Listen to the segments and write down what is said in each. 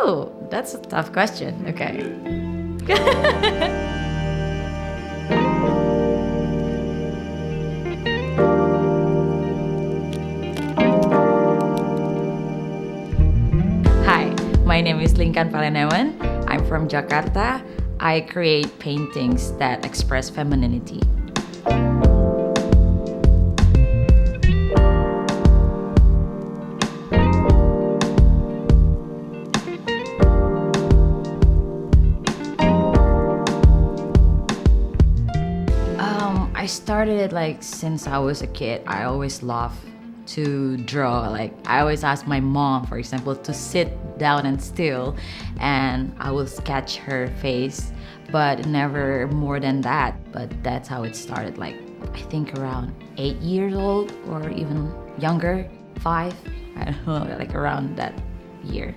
Oh, that's a tough question. Okay. Hi, my name is Linkan Palenewen. I'm from Jakarta. I create paintings that express femininity. I started it like since I was a kid. I always loved to draw. Like I always ask my mom, for example, to sit down and still, and I will sketch her face, but never more than that. But that's how it started. Like I think around 8 years old or even younger, 5. I don't know, like around that year.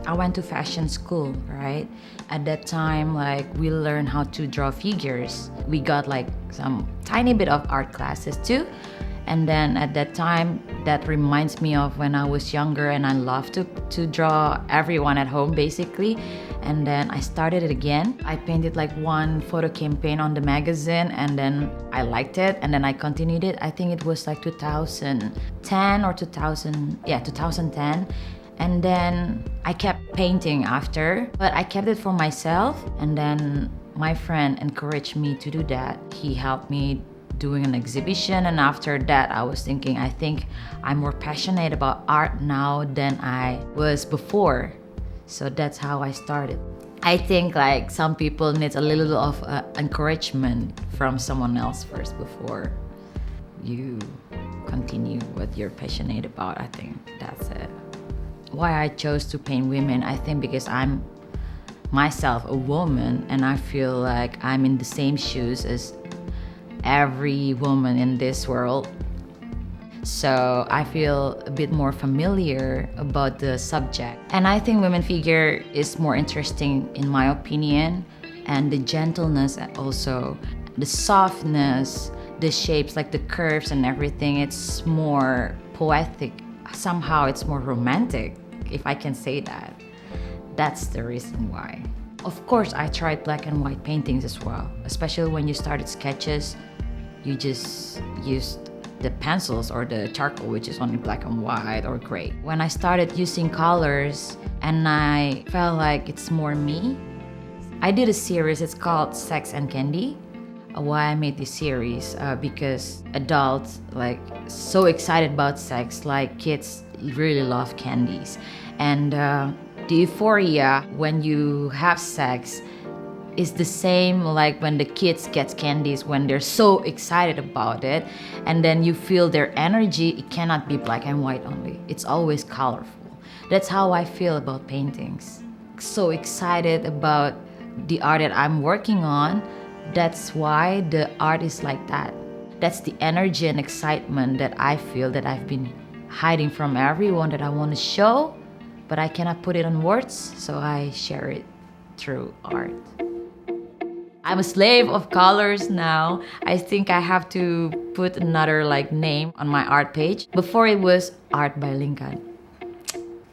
I went to fashion school, right? At that time, like we learned how to draw figures. We got like some tiny bit of art classes too. And then at that time, that reminds me of when I was younger and I loved to draw everyone at home basically. And then I started it again. I painted like one photo campaign on the magazine and then I liked it and then I continued it. I think it was like 2010 or 2010. And then I kept painting after, but I kept it for myself. And then my friend encouraged me to do that. He helped me doing an exhibition. And after that, I was thinking, I think I'm more passionate about art now than I was before. So that's how I started. I think like some people need a little of encouragement from someone else first before you continue what you're passionate about. I think that's it. Why I chose to paint women, I think because I'm myself a woman and I feel like I'm in the same shoes as every woman in this world. So I feel a bit more familiar about the subject. And I think women figure is more interesting in my opinion, and the gentleness and also the softness, the shapes like the curves and everything, it's more poetic. Somehow it's more romantic, if I can say that. That's the reason why. Of course, I tried black and white paintings as well, especially when you started sketches. You just used the pencils or the charcoal, which is only black and white or gray. When I started using colors and I felt like it's more me, I did a series, it's called Sex and Candy. Why I made this series, because adults like so excited about sex, like kids really love candies. And the euphoria when you have sex is the same like when the kids get candies when they're so excited about it, and then you feel their energy. It cannot be black and white only, it's always colorful. That's how I feel about paintings. So excited about the art that I'm working on. That's why the art is like that. That's the energy and excitement that I feel that I've been hiding from everyone, that I want to show, but I cannot put it on words, so I share it through art. I'm a slave of colors now. I think I have to put another like name on my art page. Before it was Art by Linkan.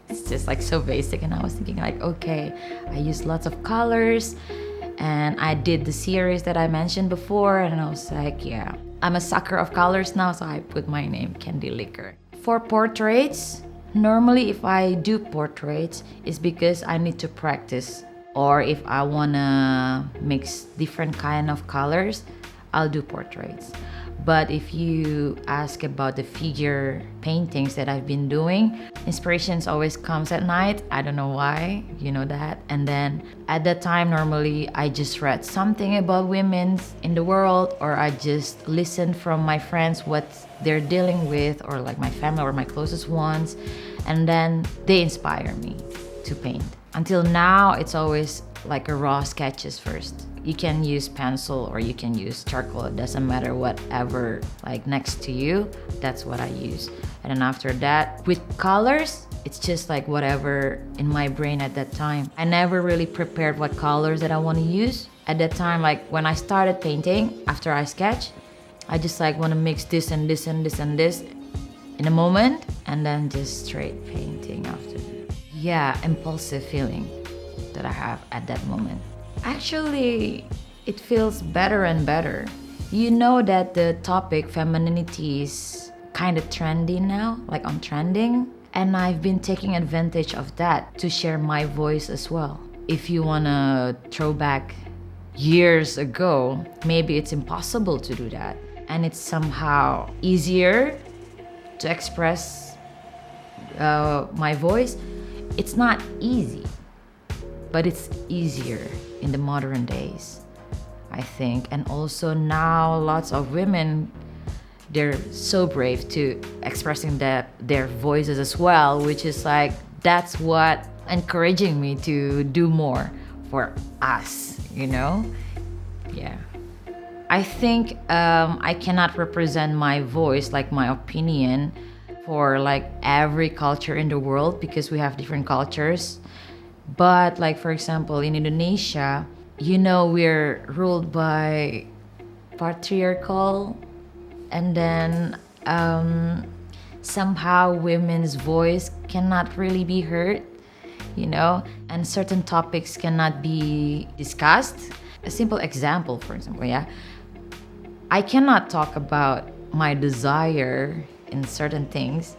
It's just like so basic, and I was thinking like, okay, I use lots of colors. And I did the series that I mentioned before, and I was like, yeah, I'm a sucker of colors now, so I put my name, Candylcker. For portraits, normally if I do portraits, it's because I need to practice. Or if I wanna mix different kind of colors, I'll do portraits. But if you ask about the figure paintings that I've been doing, inspirations always comes at night. I don't know why, you know that. And then at that time, normally I just read something about women in the world, or I just listen from my friends what they're dealing with, or like my family or my closest ones. And then they inspire me to paint. Until now, it's always like a raw sketches first. You can use pencil or you can use charcoal. It doesn't matter, whatever like next to you, that's what I use. And then after that, with colors, it's just like whatever in my brain at that time. I never really prepared what colors that I want to use. At that time, like when I started painting, after I sketch, I just like want to mix this and this and this and this in a moment, and then just straight painting after. yeah, impulsive feeling that I have at that moment. Actually, it feels better and better. You know that the topic femininity is kind of trendy now, like on trending, and I've been taking advantage of that to share my voice as well. If you want to throw back years ago, maybe it's impossible to do that, and it's somehow easier to express my voice. It's not easy, but it's easier in the modern days, I think. And also now lots of women, they're so brave to expressing their voices as well, which is like, that's what encouraging me to do more for us, you know? Yeah. I think I cannot represent my voice, like my opinion, for like every culture in the world because we have different cultures. But like for example, in Indonesia, you know, we're ruled by patriarchal, and then somehow women's voice cannot really be heard, you know, and certain topics cannot be discussed. A simple example, for example, yeah, I cannot talk about my desire in certain things.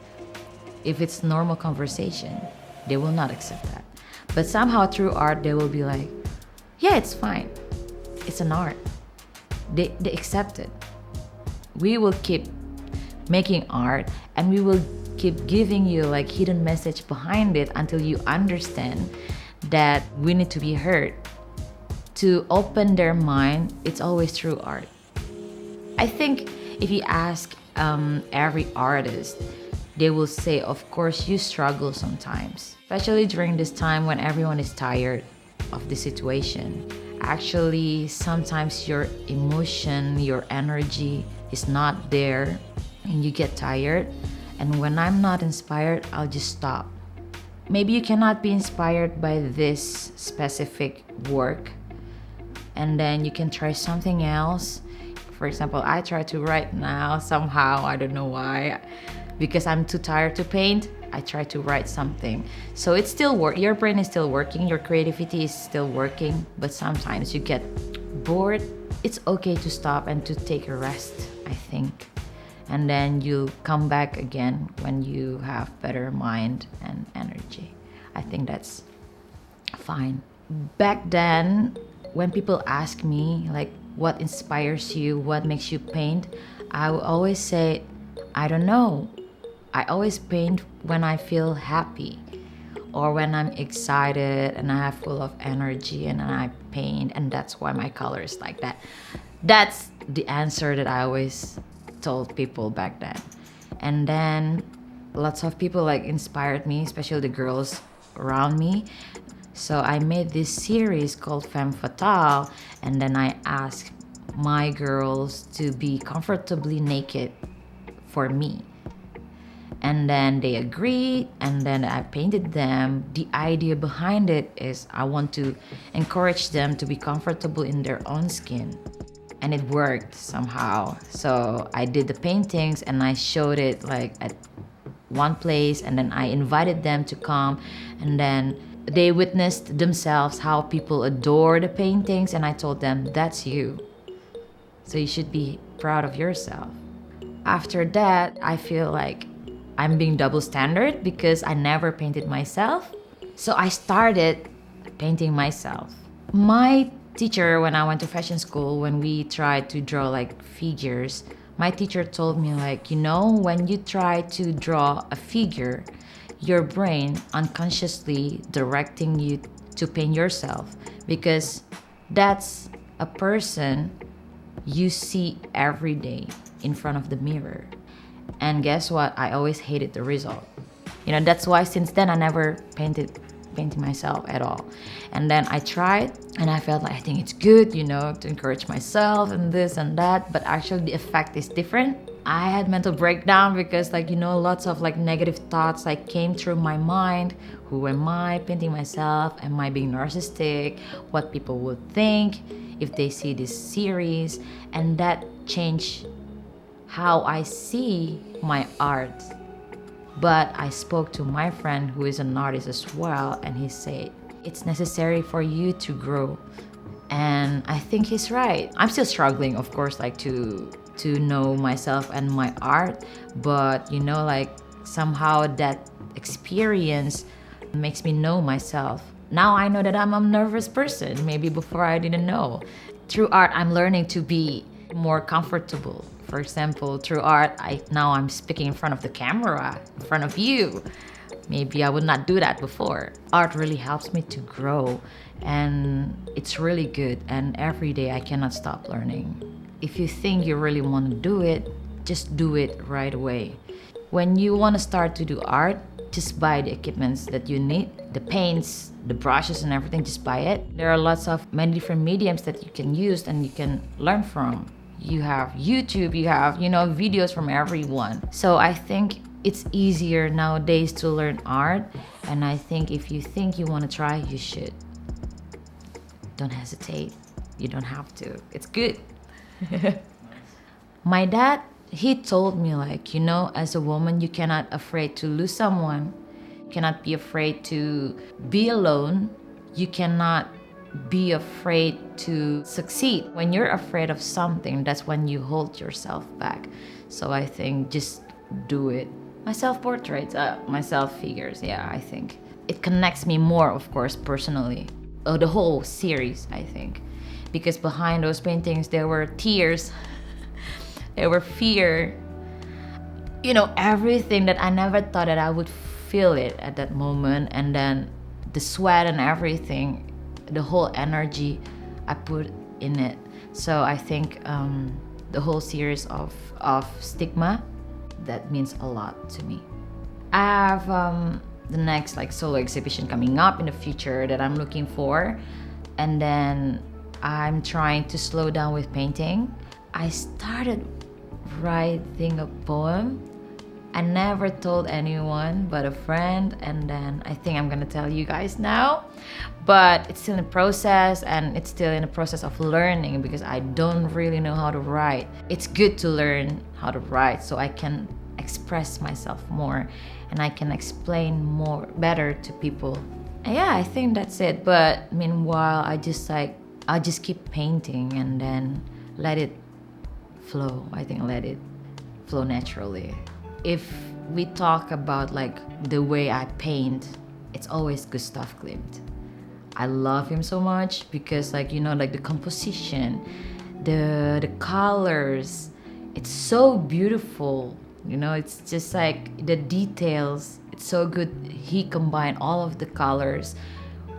If it's normal conversation, they will not accept that. But somehow through art, they will be like, yeah, it's fine. It's an art. They accept it. We will keep making art, and we will keep giving you like hidden message behind it until you understand that we need to be heard. To open their mind, it's always through art. I think if you ask every artist, they will say, of course, you struggle sometimes, especially during this time when everyone is tired of the situation. Actually, sometimes your emotion, your energy is not there, and you get tired. And when I'm not inspired, I'll just stop. Maybe you cannot be inspired by this specific work, and then you can try something else. For example, I try to write now somehow, I don't know why, because I'm too tired to paint. I try to write something. So it's still your brain is still working, your creativity is still working, but sometimes you get bored. It's okay to stop and to take a rest, I think. And then you come back again when you have better mind and energy. I think that's fine. Back then, when people ask me like what inspires you, what makes you paint, I will always say, I don't know. I always paint when I feel happy or when I'm excited and I have full of energy, and I paint, and that's why my color is like that. That's the answer that I always told people back then. And then lots of people like inspired me, especially the girls around me. So I made this series called Femme Fatale, and then I asked my girls to be comfortably naked for me. And then they agreed, and then I painted them. The idea behind it is I want to encourage them to be comfortable in their own skin. And it worked somehow. So I did the paintings and I showed it like at one place, and then I invited them to come, and then they witnessed themselves how people adore the paintings, and I told them, that's you. So you should be proud of yourself. After that, I feel like I'm being double standard because I never painted myself. So I started painting myself. My teacher, when I went to fashion school, when we tried to draw like figures, my teacher told me like, you know, when you try to draw a figure, your brain unconsciously directing you to paint yourself, because that's a person you see every day in front of the mirror. And guess what? I always hated the result. You know, that's why since then I never painting myself at all. And then I tried, and I felt like I think it's good, you know, to encourage myself and this and that, but actually the effect is different. I had mental breakdown because like, you know, lots of like negative thoughts like came through my mind. Who am I painting myself? Am I being narcissistic? What people would think if they see this series? And that changed how I see my art. But I spoke to my friend who is an artist as well, and he said, it's necessary for you to grow. And I think he's right. I'm still struggling, of course, like to know myself and my art, but like somehow that experience makes me know myself. Now I know that I'm a nervous person. Maybe before I didn't know. Through art, I'm learning to be more comfortable. For example, through art, now I'm speaking in front of the camera, in front of you. Maybe I would not do that before. Art really helps me to grow, and it's really good. And every day I cannot stop learning. If you think you really want to do it, just do it right away. When you want to start to do art, just buy the equipments that you need, the paints, the brushes and everything, just buy it. There are lots of many different mediums that you can use and you can learn from. You have YouTube, you have, videos from everyone. So I think it's easier nowadays to learn art, and I think if you think you want to try, you should. Don't hesitate. You don't have to. It's good. My dad, he told me as a woman, you cannot afraid to lose someone. You cannot be afraid to be alone. You cannot be afraid to succeed. When you're afraid of something, that's when you hold yourself back. So I think just do it. My self-portraits, my self-figures, I think. It connects me more, of course, personally. The whole series, I think. Because behind those paintings, there were tears. There were fear. Everything that I never thought that I would feel it at that moment. And then the sweat and everything, the whole energy I put in it. So I think the whole series of Stigma, that means a lot to me. I have the next solo exhibition coming up in the future that I'm looking for. And then I'm trying to slow down with painting. I started writing a poem. I never told anyone but a friend, and then I think I'm gonna tell you guys now. But it's still in process, and it's still in the process of learning because I don't really know how to write. It's good to learn how to write so I can express myself more and I can explain more better to people. And I think that's it. But meanwhile, I just keep painting and then let it flow. I think let it flow naturally. If we talk about the way I paint, it's always Gustav Klimt. I love him so much because the composition, the colors, it's so beautiful. It's just the details, it's so good. He combined all of the colors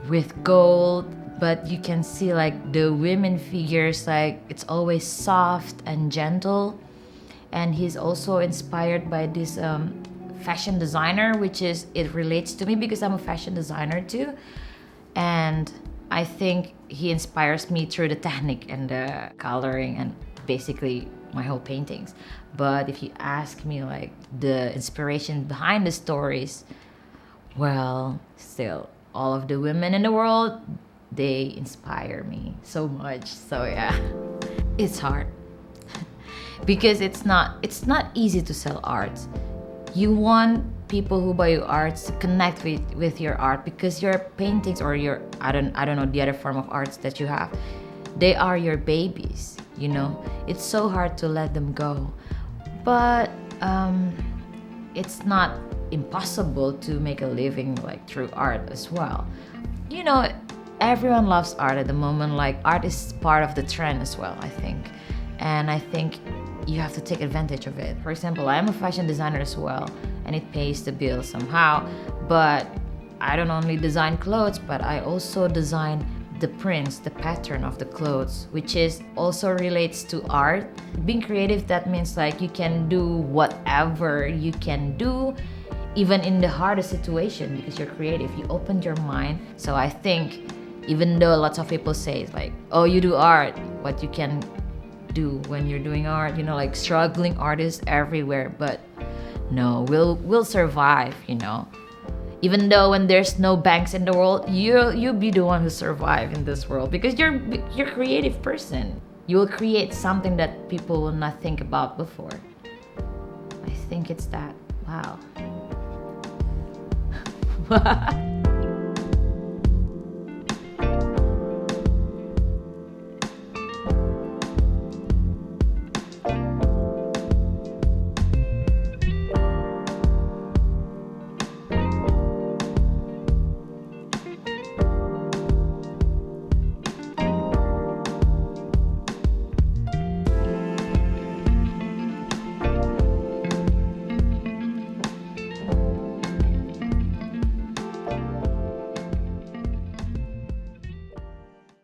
with gold, but you can see the women figures, it's always soft and gentle. And he's also inspired by this fashion designer, it relates to me because I'm a fashion designer too. And I think he inspires me through the technique and the coloring and basically my whole paintings. But if you ask me the inspiration behind the stories, well, still, all of the women in the world, they inspire me so much. So it's hard. Because it's not easy to sell art. You want people who buy your art to connect with your art because your paintings or your I don't know the other form of arts that you have, they are your babies. It's so hard to let them go, but it's not impossible to make a living through art as well. Everyone loves art at the moment. Art is part of the trend as well, I think. And I think you have to take advantage of it. For example, I am a fashion designer as well, and it pays the bill somehow. But I don't only design clothes, but I also design the prints, the pattern of the clothes, which is also relates to art. Being creative, that means you can do whatever you can do, even in the hardest situation, because you're creative. You opened your mind. So I think even though lots of people say oh, you do art, what you can do when you're doing art, struggling artists everywhere, but no, we'll survive. Even though when there's no banks in the world, you'll be the one who survive in this world because you're a creative person. You will create something that people will not think about before. I think it's that. Wow.